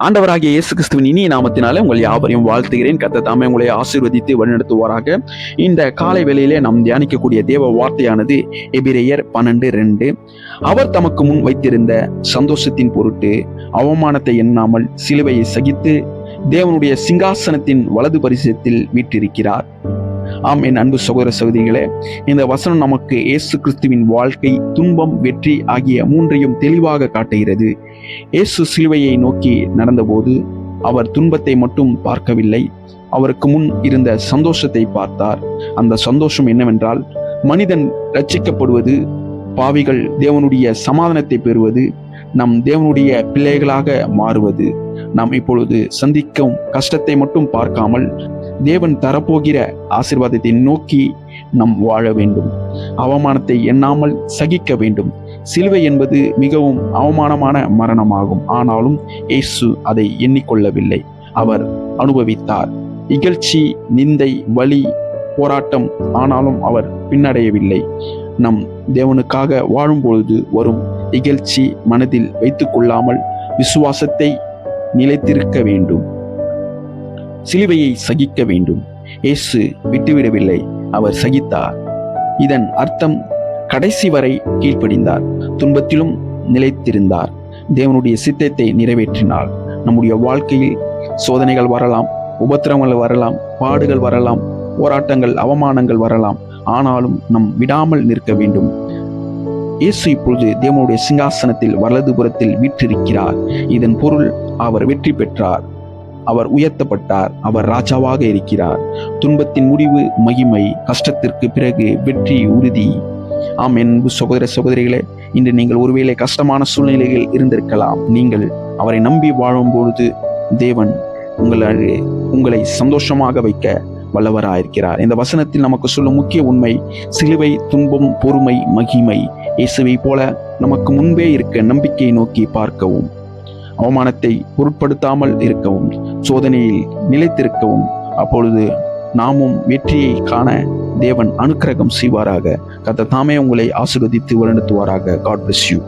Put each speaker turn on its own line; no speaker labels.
ஆண்டவராகிய இயேசு கிறிஸ்துவின் இனிய நாமத்தினாலே உங்கள் யாவரையும் வாழ்த்துகிறேன். கர்த்தர் தாமே உங்களை ஆசீர்வதித்து வழிநடத்துவாராக. இந்த காலை வேளையிலே நாம் தியானிக்கக்கூடிய தேவ வார்த்தையானது எபிரெயர் 12:2. அவர் தமக்கு முன் வைத்திருந்த சந்தோஷத்தின் பொருட்டு அவமானத்தை எண்ணாமல் சிலுவையை சகித்து தேவனுடைய சிங்காசனத்தின் வலது பரிசத்தில் வீற்றிருக்கிறார். ஆம், என் அன்பு சகோதர சகோதரிகளே, இந்த வசனம் நமக்கு இயேசு கிறிஸ்துவின் வாழ்க்கை, துன்பம், வெற்றி ஆகிய மூன்றையும் தெளிவாக காட்டுகிறது. இயேசு சிலுவையை நோக்கி நடந்தபோது அவர் துன்பத்தை மட்டும் பார்க்கவில்லை, அவருக்கு முன் இருந்த சந்தோஷத்தை பார்த்தார். அந்த சந்தோஷம் என்னவென்றால், மனிதன் ரட்சிக்கப்படுவது, பாவிகள் தேவனுடைய சமாதானத்தை பெறுவது, நம் தேவனுடைய பிள்ளைகளாக மாறுவது. நாம் இப்பொழுது சந்திக்கும் கஷ்டத்தை மட்டும் பார்க்காமல் தேவன் தரப்போகிற ஆசீர்வாதத்தை நோக்கி நாம் வாழ வேண்டும். அவமானத்தை எண்ணாமல் சகிக்க வேண்டும். சிலுவை என்பது மிகவும் அவமானமான மரணமாகும். ஆனாலும் இயேசு அதை எண்ணிக்கொள்ளவில்லை. அவர் அனுபவித்தார் இகழ்ச்சி, நிந்தை, வலி, போராட்டம். ஆனாலும் அவர் பின்னடையவில்லை. நம் தேவனுக்காக வாழும் பொழுது வரும் இகழ்ச்சி மனதில் வைத்துக் கொள்ளாமல் விசுவாசத்தை நிலைத்திருக்க வேண்டும். சிலுவையை சகிக்க வேண்டும். இயேசு விட்டுவிடவில்லை, அவர் சகித்தார். இதன் அர்த்தம் கடைசி வரை கீழ்ப்படிந்தார், துன்பத்திலும் நிலைத்திருந்தார், தேவனுடைய சித்தத்தை நிறைவேற்றினார். நம்முடைய வாழ்க்கையில் சோதனைகள் வரலாம், உபத்திரவங்கள் வரலாம், பாடுகள் வரலாம், போராட்டங்கள், அவமானங்கள் வரலாம். ஆனாலும் நம் விடாமல் நிற்க வேண்டும். இயேசு இப்பொழுது தேவனுடைய சிங்காசனத்தில் வலதுபுறத்தில் வீற்றிருக்கிறார். இதன் பொருள் அவர் வெற்றி பெற்றார், அவர் உயர்த்தப்பட்டார், அவர் ராஜாவாக இருக்கிறார். துன்பத்தின் முடிவு மகிமை, கஷ்டத்திற்கு பிறகு வெற்றி உறுதி. ஆம், என் சகோதர சகோதரிகளே, இன்று நீங்கள் ஒருவேளை கஷ்டமான சூழ்நிலையில் இருந்திருக்கலாம். நீங்கள் அவரை நம்பி வாழும் பொழுது தேவன் உங்களை சந்தோஷமாக வைக்க வல்லவராயிருக்கிறார். இந்த வசனத்தில் நமக்கு சொல்லும் முக்கிய உண்மை, சிலுவை, துன்பம், பொறுமை, மகிமை. இயேசுவை போல நமக்கு முன்பே இருக்க நம்பிக்கையை நோக்கி பார்க்கவும், அவமானத்தை பொருட்படுத்தாமல் இருக்கவும், சோதனையில் நிலைத்திருக்கவும். அப்பொழுது நாமும் வெற்றியை காண தேவன் அனுக்கிரகம் செய்வாராக. கர்த்தர் தாமே உங்களை ஆசீர்வதித்து வழிநடத்துவாராக. God bless you.